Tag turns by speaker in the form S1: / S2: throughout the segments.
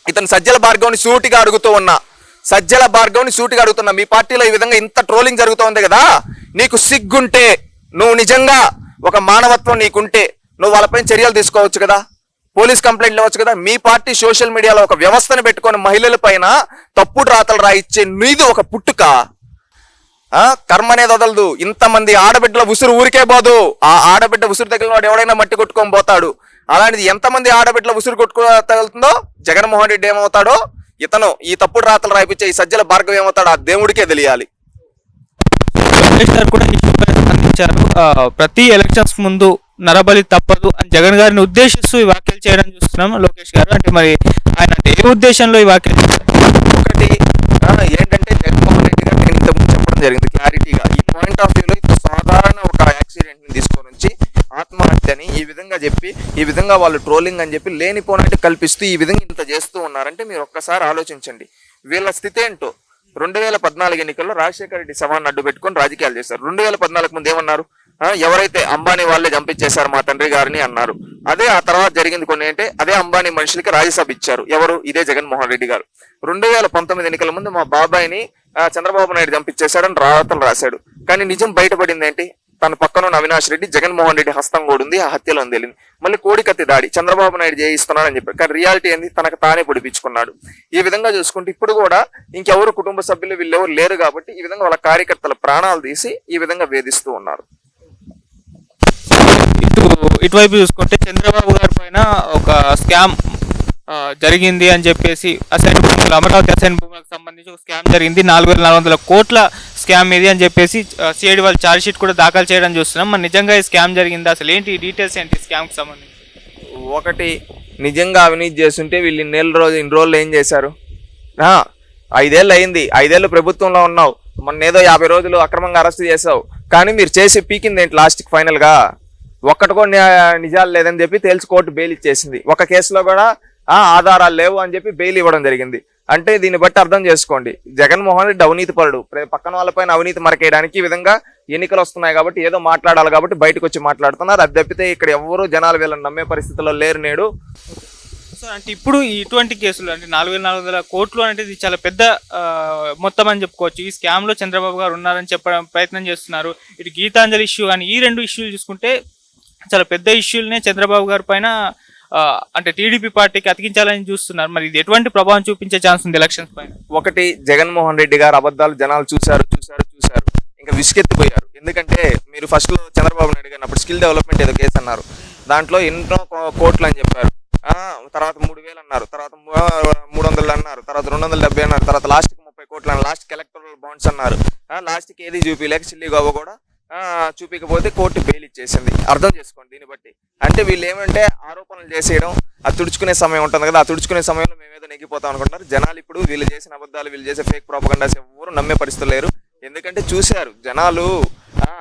S1: ఇతను సజ్జల భార్గవ్ని సూటిగా అడుగుతున్నా, మీ పార్టీలో ఈ విధంగా ఇంత ట్రోలింగ్ జరుగుతోంది కదా, నీకు సిగ్గుంటే, నువ్వు నిజంగా ఒక మానవత్వం నీకుంటే నువ్వు వాళ్ళపైన చర్యలు తీసుకోవచ్చు కదా, పోలీస్ కంప్లైంట్ ఇవ్వచ్చు కదా. మీ పార్టీ సోషల్ మీడియాలో ఒక వ్యవస్థను పెట్టుకొని మహిళల పైన తప్పుడు రాతలు రాయిచ్చే నీది ఒక పుట్టుక. కర్మ అనేది వదలదు. ఇంతమంది ఆడబిడ్డల ఉసురు ఊరికే పోదు. ఆ ఆడబిడ్డ ఉసురు తగిలిన వాడు ఎవడైనా మట్టి కొట్టుకొని పోతాడు. అలాంటిది ఎంతమంది ఆడబిడ్డల ఉసురు తగులుతుందో జగన్మోహన్ రెడ్డి ఏమవుతాడో, ఇతను ఈ తప్పుడు రాతలు రాయిపించే ఈ సజ్జల భార్గవ్ ఏమవుతాడో ఆ దేవుడికే తెలియాలి.
S2: కూడా స్పందించారు. ప్రతి ఎలక్షన్స్ ముందు నరబలి తప్పదు అని జగన్ గారిని ఉద్దేశిస్తూ ఈ వ్యాఖ్యలు చేయడం చూస్తున్నాం లోకేష్ గారు. అంటే మరి ఆయన అంటే ఏ ఉద్దేశంలో ఈ వ్యాఖ్యలు చేశారు?
S1: ఒకటి ఏంటంటే జగన్మోహన్ రెడ్డి గారు నేను ఇంతకుముందు చెప్పడం జరిగింది క్లారిటీగా. ఈ పాయింట్ ఆఫ్ వ్యూలో ఇప్పుడు సాధారణ ఒక యాక్సిడెంట్ ని తీసుకొని వచ్చి ఆత్మహత్యని ఈ విధంగా చెప్పి, ఈ విధంగా వాళ్ళు ట్రోలింగ్ అని చెప్పి లేనిపోనట్టు కల్పిస్తూ ఈ విధంగా ఇంత చేస్తూ ఉన్నారంటే మీరు ఒక్కసారి ఆలోచించండి వీళ్ళ స్థితి ఏంటో. 2014 ఎన్నికల్లో రాజశేఖర రెడ్డి శవాన్ని అడ్డు పెట్టుకొని రాజకీయాలు చేశారు. 2014 ముందు ఏమన్నారు? ఎవరైతే అంబానీ వాళ్ళే చంపించేశారు మా తండ్రి గారిని అన్నారు. అదే ఆ తర్వాత జరిగింది కొన్ని అంటే అదే అంబానీ మనుషులకి రాజ్యసభ ఇచ్చారు. ఎవరు? ఇదే జగన్మోహన్ రెడ్డి గారు. 2019 ఎన్నికల ముందు మా బాబాయిని చంద్రబాబు నాయుడు చంపించేశాడని రాతలు రాశాడు. కానీ నిజం బయటపడింది ఏంటి? తన పక్కన ఉన్న అవినాష్ రెడ్డి జగన్మోహన్ రెడ్డి హస్తం కూడా ఉంది, ఆ హత్యలో తేలింది. మళ్ళీ కోడికత్తి దాడి చంద్రబాబు నాయుడు చేయిస్తున్నాడని చెప్పారు. కానీ రియాలిటీ ఏంది? తనకు తానే పొడిపించుకున్నాడు. ఈ విధంగా చూసుకుంటే ఇప్పుడు కూడా ఇంకెవరు కుటుంబ సభ్యులు వీళ్ళెవరు లేరు కాబట్టి ఈ విధంగా వాళ్ళ కార్యకర్తల ప్రాణాలు తీసి ఈ విధంగా వేధిస్తూ ఉన్నారు.
S2: ఇటువైపు చూసుకుంటే చంద్రబాబు గారి పైన ఒక స్కామ్ జరిగింది అని చెప్పేసి అమరావతి అసైన్ భూములకు సంబంధించి ఒక స్కామ్ జరిగింది. 4,400 కోట్ల స్కామ్ ఇది అని చెప్పేసి సిఐడి వాళ్ళు ఛార్జ్ షీట్ కూడా దాఖలు చేయడం చూస్తున్నాం. మరి నిజంగా ఈ స్కామ్ జరిగింది, అసలు ఏంటి డీటెయిల్స్ ఏంటి స్కామ్కి సంబంధించి?
S1: ఒకటి, నిజంగా అవినీతి చేస్తుంటే వీళ్ళు ఇన్ని రోజులు ఏం చేశారు? 5 ఏళ్ళు అయింది, 5 ఏళ్ళు ప్రభుత్వంలో ఉన్నావు, మొన్న ఏదో 50 రోజులు అక్రమంగా అరెస్ట్ చేసావు. కానీ మీరు చేసే పీకింది ఏంటి లాస్ట్కి? ఫైనల్గా ఒక్కటి కూడా నిజాలు లేదని చెప్పి తేల్చి కోర్టు బెయిల్ ఇచ్చేసింది. ఒక కేసులో కూడా ఆధారాలు లేవు అని చెప్పి బెయిల్ ఇవ్వడం జరిగింది. అంటే దీన్ని బట్టి అర్థం చేసుకోండి, జగన్మోహన్ రెడ్డి అవినీతి పరుడు. పక్కన వాళ్ళపైన అవినీతి మరకేయడానికి ఈ విధంగా ఎన్నికలు వస్తున్నాయి కాబట్టి ఏదో మాట్లాడాలి కాబట్టి బయటకు వచ్చి మాట్లాడుతున్నారు. అది తప్పితే ఇక్కడ ఎవరు జనాలు వీళ్ళని నమ్మే పరిస్థితుల్లో లేరు నేడు.
S2: సో అంటే ఇప్పుడు ఇటువంటి కేసులు అంటే 4,400 కోట్లు అనేది చాలా పెద్ద మొత్తం అని చెప్పుకోవచ్చు. ఈ స్కామ్లో చంద్రబాబు గారు ఉన్నారని చెప్పడం ప్రయత్నం చేస్తున్నారు. ఇటు గీతాంజలి ఇష్యూ కానీ ఈ 2 ఇష్యూలు చూసుకుంటే చాలా పెద్ద ఇష్యూలనే చంద్రబాబు గారి పైన అంటే టీడీపీ పార్టీకి అతికించాలని చూస్తున్నారు. మరి ఇది ఎటువంటి ప్రభావం చూపించే ఛాన్స్ ఉంది ఎలక్షన్స్ పైన?
S1: ఒకటి, జగన్మోహన్ రెడ్డి గారు అబద్ధాలు జనాలు చూశారు, ఇంకా విసుకెత్తిపోయారు. ఎందుకంటే మీరు ఫస్ట్ లో చంద్రబాబు నాయుడు గారు అప్పుడు స్కిల్ డెవలప్మెంట్ ఏదో కేసు అన్నారు, దాంట్లో ఎన్నో కోట్లు అని చెప్పారు. తర్వాత 3,000 అన్నారు, తర్వాత 300 అన్నారు, తర్వాత 270 అన్నారు, తర్వాత లాస్ట్కి 30 కోట్లు అన్నారు, లాస్ట్కి ఎలక్టరల్ బాండ్స్ అన్నారు, లాస్ట్కి ఏది చూపిలేక చిల్లి గవ్వ కూడా చూపించకపోతే కోర్టు బెయిల్ ఇచ్చేసింది. అర్థం చేసుకోండి దీన్ని బట్టి. అంటే వీళ్ళు ఏమంటే ఆరోపణలు చేసేయడం, అది తుడుచుకునే సమయం ఉంటుంది కదా, ఆ తుడుచుకునే సమయంలో మేమేదో నెగ్గిపోతాం అనుకుంటున్నారు జనాలు. ఇప్పుడు వీళ్ళు చేసిన అబద్ధాలు, వీళ్ళు చేసే ఫేక్ ప్రాపగండాస్ ఎవరు నమ్మే పరిస్థితులు లేరు. ఎందుకంటే చూశారు జనాలు,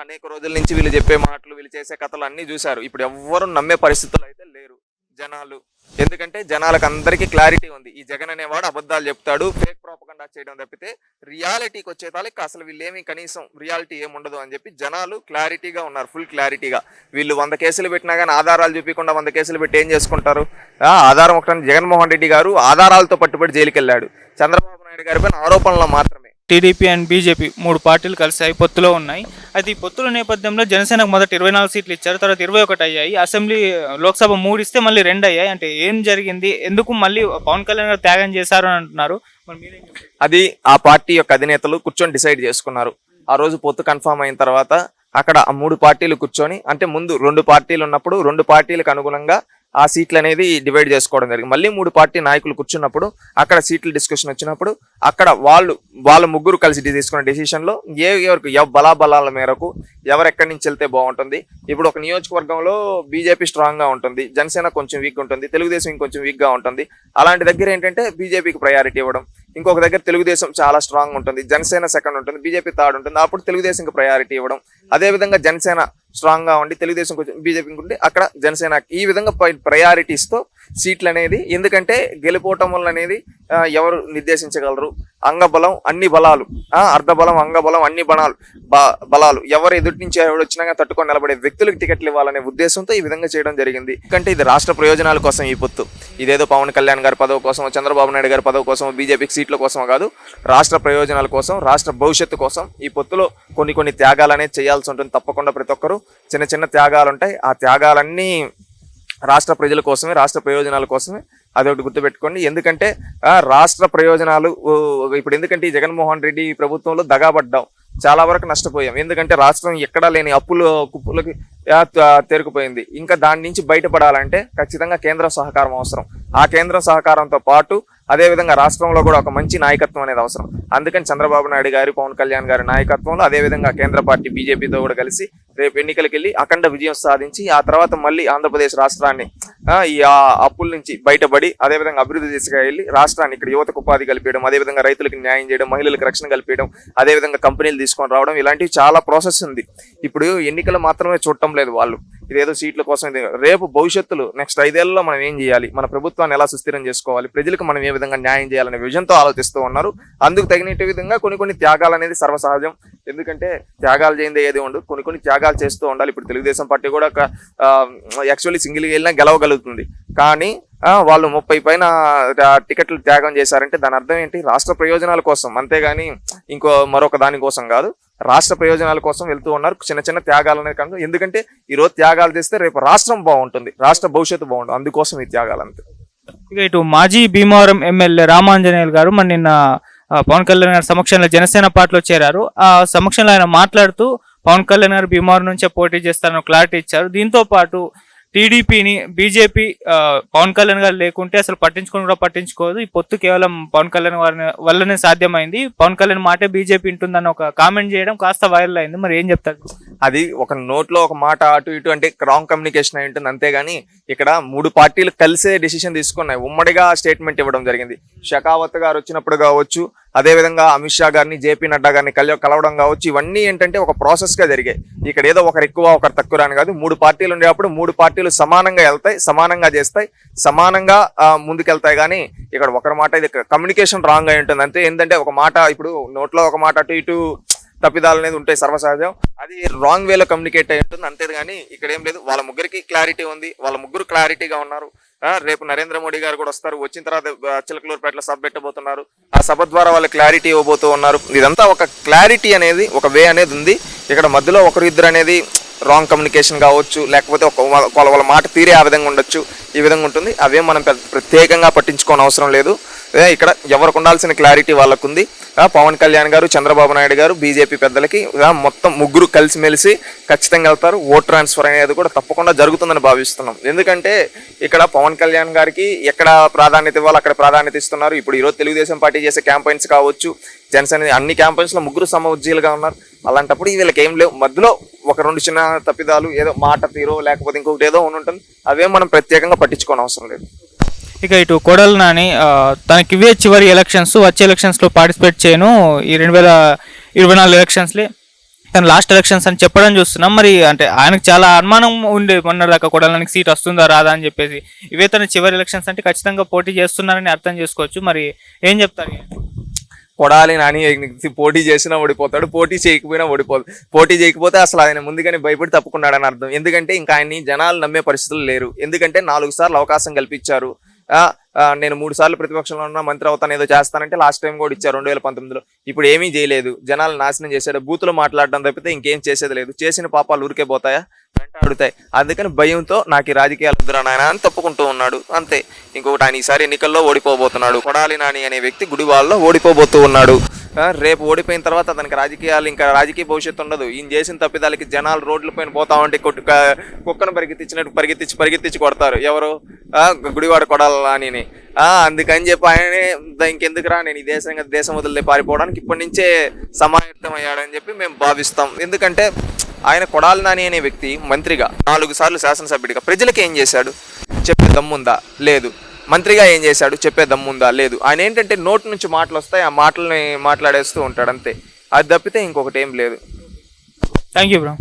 S1: అనేక రోజుల నుంచి వీళ్ళు చెప్పే మాటలు, వీళ్ళు చేసే కథలు అన్నీ చూశారు. ఇప్పుడు ఎవ్వరు నమ్మే పరిస్థితులు అయితే లేరు జనాలు. ఎందుకంటే జనాలకు అందరికీ క్లారిటీ ఉంది, ఈ జగన్ అనేవాడు అబద్ధాలు చెప్తాడు, ఫేక్ ప్రాపగండా చేయడం తప్పితే రియాలిటీకి వచ్చేతాలకి అసలు వీళ్ళేమి కనీసం రియాలిటీ ఏముండదు అని చెప్పి జనాలు క్లారిటీగా ఉన్నారు, ఫుల్ క్లారిటీగా. వీళ్ళు 100 కేసులు పెట్టినా కానీ ఆధారాలు చూపించకుండా 100 కేసులు పెట్టి ఏం చేసుకుంటారు? ఆధారం ఒకటి, జగన్మోహన్ రెడ్డి గారు ఆధారాలతో పట్టుబడి జైలుకి వెళ్ళాడు. చంద్రబాబు నాయుడు గారి పైన ఆరోపణలు మాత్రమే.
S2: టీడీపీ అండ్ బీజేపీ 3 పార్టీలు కలిసాయి, పొత్తులో ఉన్నాయి. అయితే ఈ పొత్తుల నేపథ్యంలో జనసేనకు మొదట 24 సీట్లు ఇచ్చారు, తర్వాత 21 అయ్యాయి. అసెంబ్లీ లోక్సభ 3 ఇస్తే మళ్ళీ 2 అయ్యాయి. అంటే ఏం జరిగింది, ఎందుకు మళ్ళీ పవన్ కళ్యాణ్ గారు త్యాగం చేశారు అని అంటున్నారు.
S1: అది ఆ పార్టీ యొక్క అధినేతలు కూర్చొని డిసైడ్ చేసుకున్నారు. ఆ రోజు పొత్తు కన్ఫర్మ్ అయిన తర్వాత అక్కడ ఆ 3 పార్టీలు కూర్చొని, అంటే ముందు 2 పార్టీలు ఉన్నప్పుడు 2 పార్టీలకు అనుగుణంగా ఆ సీట్లు అనేది డివైడ్ చేసుకోవడం జరిగింది. మళ్ళీ 3 పార్టీ నాయకులు కూర్చున్నప్పుడు అక్కడ సీట్ల డిస్కషన్ వచ్చినప్పుడు అక్కడ వాళ్ళ ముగ్గురు కలిసి తీసుకున్న డెసిషన్లో ఎవరికి బలాబలాల మేరకు ఎవరెక్కడి నుంచి వెళ్తే బాగుంటుంది. ఇప్పుడు ఒక నియోజకవర్గంలో బీజేపీ స్ట్రాంగ్గా ఉంటుంది, జనసేన కొంచెం వీక్గా ఉంటుంది, తెలుగుదేశం ఇంకొంచెం వీక్గా ఉంటుంది. అలాంటి దగ్గర ఏంటంటే బీజేపీకి ప్రయారిటీ ఇవ్వడం. ఇంకొక దగ్గర తెలుగుదేశం చాలా స్ట్రాంగ్ ఉంటుంది, జనసేన సెకండ్ ఉంటుంది, బీజేపీ థర్డ్ ఉంటుంది, అప్పుడు తెలుగుదేశంకి ప్రయారిటీ ఇవ్వడం. అదేవిధంగా జనసేన స్ట్రాంగ్ గా ఉండి తెలుగుదేశం కొంచెం బీజేపీ ఉంటే అక్కడ జనసేన, ఈ విధంగా ప్రయారిటీస్తో సీట్లు అనేది. ఎందుకంటే గెలుపోవటం అనేది ఎవరు నిర్దేశించగలరు? అంగబలం అన్ని బలాలు, అర్ధబలం అంగబలం అన్ని బలాలు ఎవరు ఎదుటి నుంచి ఎవరు వచ్చినా తట్టుకొని నిలబడే వ్యక్తులకు టికెట్లు ఇవ్వాలనే ఉద్దేశంతో ఈ విధంగా చేయడం జరిగింది. ఎందుకంటే ఇది రాష్ట్ర ప్రయోజనాల కోసం ఈ పొత్తు. ఇదేదో పవన్ కళ్యాణ్ గారి పదవి కోసం, చంద్రబాబు నాయుడు గారి పదవి కోసం, బీజేపీకి సీట్ల కోసం కాదు, రాష్ట్ర ప్రయోజనాల కోసం, రాష్ట్ర భవిష్యత్తు కోసం ఈ పొత్తులో కొన్ని త్యాగాలు అనేది చేయాల్సి ఉంటుంది. తప్పకుండా ప్రతి ఒక్కరూ చిన్న త్యాగాలు ఉంటాయి. ఆ త్యాగాలన్నీ రాష్ట్ర ప్రజల కోసమే, రాష్ట్ర ప్రయోజనాల కోసమే. అదొకటి గుర్తుపెట్టుకోండి. ఎందుకంటే రాష్ట్ర ప్రయోజనాలు ఇప్పుడు ఎందుకంటే ఈ జగన్మోహన్ రెడ్డి ప్రభుత్వంలో దగాబడ్డాం, చాలా వరకు నష్టపోయాం. ఎందుకంటే రాష్ట్రం ఎక్కడా లేని కుప్పులకి తేరుకుపోయింది. ఇంకా దాని నుంచి బయటపడాలంటే ఖచ్చితంగా కేంద్ర సహకారం అవసరం. ఆ కేంద్ర సహకారంతో పాటు అదేవిధంగా రాష్ట్రంలో కూడా ఒక మంచి నాయకత్వం అనేది అవసరం. అందుకని చంద్రబాబు నాయుడు గారి, పవన్ కళ్యాణ్ గారి నాయకత్వంలో అదేవిధంగా కేంద్ర పార్టీ బీజేపీతో కూడా కలిసి రేపు ఎన్నికలకు వెళ్ళి అఖండ విజయం సాధించి ఆ తర్వాత మళ్ళీ ఆంధ్రప్రదేశ్ రాష్ట్రాన్ని ఈ అప్పుల నుంచి బయటపడి అదేవిధంగా అభివృద్ధి దిశగా వెళ్ళి రాష్ట్రాన్ని ఇక్కడ యువతకు ఉపాధి కల్పించడం, అదేవిధంగా రైతులకు న్యాయం చేయడం, మహిళలకు రక్షణ కల్పించడం, అదేవిధంగా కంపెనీలు తీసుకొని రావడం, ఇలాంటివి చాలా ప్రాసెస్ ఉంది. ఇప్పుడు ఎన్నికలు మాత్రమే చూడటం లేదు వాళ్ళు, ఇదేదో సీట్ల కోసం. రేపు భవిష్యత్తులో నెక్స్ట్ 5 ఏళ్లలో మనం ఏం చేయాలి, మన ప్రభుత్వాన్ని ఎలా సుస్థిరం చేసుకోవాలి, ప్రజలకు మనం ఏ విధంగా న్యాయం చేయాలనే విజన్తో ఆలోచిస్తూ ఉన్నారు. అందుకు తగినట్టు విధంగా కొన్ని త్యాగాలు అనేది సర్వసహజం. ఎందుకంటే త్యాగాలు చేయందే ఏది ఉండదు, కొన్ని త్యాగాలు చేస్తూ ఉండాలి. ఇప్పుడు తెలుగుదేశం పార్టీ కూడా యాక్చువల్లీ సింగిల్గా వెళ్ళినా గెలవగలుగుతుంది. కానీ వాళ్ళు 30 పైన టికెట్లు త్యాగం చేశారంటే దాని అర్థం ఏంటి? రాష్ట్ర ప్రయోజనాల కోసం, అంతేగాని మరొక దానికోసం కాదు. రాష్ట్ర ప్రయోజనాల కోసం వెళ్తూ ఉన్నారు. చిన్న త్యాగాలు అనేది కాదు. ఎందుకంటే ఈరోజు త్యాగాలు చేస్తే రేపు రాష్ట్రం బాగుంటుంది, రాష్ట్ర భవిష్యత్తు బాగుంటుంది. అందుకోసం ఈ త్యాగాలు అంతే.
S2: ఇక ఇటు మాజీ భీమవరం ఎమ్మెల్యే రామాంజనేయులు గారు నిన్న పవన్ కళ్యాణ్ గారి సమక్షంలో జనసేన పార్టీలో చేరారు. ఆ సమక్షంలో ఆయన మాట్లాడుతూ పవన్ కళ్యాణ్ గారు భీమవరం నుంచే పోటీ చేస్తారని క్లారిటీ ఇచ్చారు. దీంతో పాటు టీడీపీని బీజేపీ పవన్ కళ్యాణ్ గారు లేకుంటే అసలు పట్టించుకోదు, ఈ పొత్తు కేవలం పవన్ కళ్యాణ్ గారి వల్లనే సాధ్యమైంది, పవన్ కళ్యాణ్ మాటే బీజేపీ ఉంటుందని ఒక కామెంట్ చేయడం కాస్త వైరల్ అయింది. మరి ఏం చెప్తారు?
S1: అది ఒక నోట్లో ఒక మాట అటు ఇటు అంటే రాంగ్ కమ్యూనికేషన్ అయి ఉంటుంది. అంతేగాని ఇక్కడ 3 పార్టీలు కలిసే డెసిషన్ తీసుకున్నాయి, ఉమ్మడిగా స్టేట్మెంట్ ఇవ్వడం జరిగింది. షెకావత్ గారు వచ్చినప్పుడు కావచ్చు, అదేవిధంగా అమిత్ షా గారిని, జేపీ నడ్డా గారిని కలవడం కావచ్చు, ఇవన్నీ ఏంటంటే ఒక ప్రాసెస్ గా జరిగాయి. ఇక్కడ ఏదో ఒకరు ఎక్కువ ఒకరు తక్కువ అని కాదు. 3 పార్టీలు ఉండేటప్పుడు 3 పార్టీలు సమానంగా వెళ్తాయి, సమానంగా చేస్తాయి, సమానంగా ముందుకెళ్తాయి. కానీ ఇక్కడ ఒకరి మాట ఇది కమ్యూనికేషన్ రాంగ్ అయి ఉంటుంది. అంతే. ఏంటంటే ఒక మాట ఇప్పుడు నోట్లో ఒక మాట అటు ఇటు తప్పిదాలు అనేది ఉంటాయి సర్వసహజం. అది రాంగ్ వేలో కమ్యూనికేట్ అయి ఉంటుంది. అంతేగాని ఇక్కడ ఏం లేదు. వాళ్ళ ముగ్గురికి క్లారిటీ ఉంది, వాళ్ళ ముగ్గురు క్లారిటీగా ఉన్నారు. రేపు నరేంద్ర మోడీ గారు కూడా వస్తారు. వచ్చిన తర్వాత చిలకలూరుపేటలో సభ పెట్టబోతున్నారు. ఆ సభ ద్వారా వాళ్ళు క్లారిటీ ఇవ్వబోతూ ఉన్నారు. ఇదంతా ఒక క్లారిటీ అనేది, ఒక వే అనేది ఉంది. ఇక్కడ మధ్యలో ఒకరు ఇద్దరు అనేది రాంగ్ కమ్యూనికేషన్ కావచ్చు, లేకపోతే వాళ్ళ మాట తీరే ఆ విధంగా ఉండొచ్చు, ఈ విధంగా ఉంటుంది. అవే మనం ప్రత్యేకంగా పట్టించుకోని అవసరం లేదు. ఇక్కడ ఎవరికి ఉండాల్సిన క్లారిటీ వాళ్ళకు ఉంది. పవన్ కళ్యాణ్ గారు, చంద్రబాబు నాయుడు గారు, బీజేపీ పెద్దలకి మొత్తం ముగ్గురు కలిసిమెలిసి ఖచ్చితంగా వెళ్తారు. ఓట్ ట్రాన్స్ఫర్ అనేది కూడా తప్పకుండా జరుగుతుందని భావిస్తున్నాం. ఎందుకంటే ఇక్కడ పవన్ కళ్యాణ్ గారికి ఎక్కడ ప్రాధాన్యత ఇవ్వాలి అక్కడ ప్రాధాన్యత ఇస్తున్నారు. ఇప్పుడు ఈరోజు తెలుగుదేశం పార్టీ చేసే క్యాంపెయిన్స్ కావచ్చు, జనసేన అన్ని క్యాంపెయిన్స్ లో ముగ్గురు సమఉజ్జీలుగా ఉన్నారు. అలాంటప్పుడు వీళ్ళకి ఏం లేవు. మధ్యలో ఒక 2 చిన్న తప్పిదాలు, ఏదో మాట తీరో లేకపోతే ఇంకొకటి ఏదో ఉంటుంది. అవే మనం ప్రత్యేకంగా పట్టించుకోని అవసరం లేదు.
S2: ఇక ఇటు కొడాలి నాని తనకి ఇవే చివరి ఎలక్షన్స్, వచ్చే ఎలక్షన్స్లో పార్టిసిపేట్ చేయను, ఈ 2024 ఎలక్షన్స్లే తను లాస్ట్ ఎలక్షన్స్ అని చెప్పడం చూస్తున్నాం. మరి అంటే ఆయనకు చాలా అనుమానం ఉండే మొన్నదాకా కొడాలి నానికి సీట్ వస్తుందా రాదా అని చెప్పేసి. ఇవే తన చివరి ఎలక్షన్స్ అంటే ఖచ్చితంగా పోటీ చేస్తున్నారని అర్థం చేసుకోవచ్చు. మరి ఏం చెప్తారు?
S1: కొడాలి నాని పోటీ చేసినా ఓడిపోతాడు, పోటీ చేయకపోయినా ఓడిపోతాడు. పోటీ చేయకపోతే అసలు ఆయన ముందుగానే భయపడి తప్పుకున్నాడని అర్థం. ఎందుకంటే ఇంకా ఆయన్ని జనాలు నమ్మే పరిస్థితులు లేరు. ఎందుకంటే 4 సార్లు అవకాశం కల్పించారు. నేను 3 సార్లు ప్రతిపక్షంలో ఉన్న మంత్రి అవుతాను ఏదో చేస్తానంటే లాస్ట్ టైం కూడా ఇచ్చారు 2019లో. ఇప్పుడు ఏమీ చేయలేదు, జనాలు నాశనం చేశాడు. బూతులు మాట్లాడడం తప్పితే ఇంకేం చేసేది లేదు. చేసిన పాపాలు ఊరికే పోతాయా? వెంటాడుతాయి. అందుకని భయంతో నాకు ఈ రాజకీయాలు వద్దురా నాయన అని తప్పుకుంటూ ఉన్నాడు. అంతే. ఇంకొకటి, ఆయన ఈసారి ఎన్నికల్లో ఓడిపోబోతున్నాడు. కొడాలి నాని అనే వ్యక్తి గుడివాళ్ళలో ఓడిపోబోతూ ఉన్నాడు. రేపు ఓడిపోయిన తర్వాత అతనికి ఇంకా రాజకీయ భవిష్యత్తు ఉండదు. ఈయన చేసిన తప్పిదాలకి జనాలు రోడ్ల పైన పోతా ఉంటే కుక్కను పరిగెత్తించినట్టు పరిగెత్తించి కొడతారు. ఎవరు? గుడివాడ కొడాలి నానిని. అందుకని చెప్పి ఆయనే ఇంకెందుకురా నేను ఈ దేశం వదిలే పారిపోవడానికి ఇప్పటి నుంచే సమాయత్తం అయ్యాడని చెప్పి మేము భావిస్తాం. ఎందుకంటే ఆయన కొడాలి నాని అనే వ్యక్తి మంత్రిగా 4 సార్లు శాసనసభ్యుడిగా ప్రజలకు ఏం చేశాడు చెప్పే దమ్ముందా? లేదు. మంత్రిగా ఏం చేశాడు చెప్పే దమ్ముందా? లేదు. ఆయన ఏంటంటే నోటి నుంచి మాటలు వస్తాయి, ఆ మాటల్ని మాట్లాడేస్తూ ఉంటాడు అంతే. అది తప్పితే ఇంకొకటి ఏం లేదు.
S2: Thank you bro.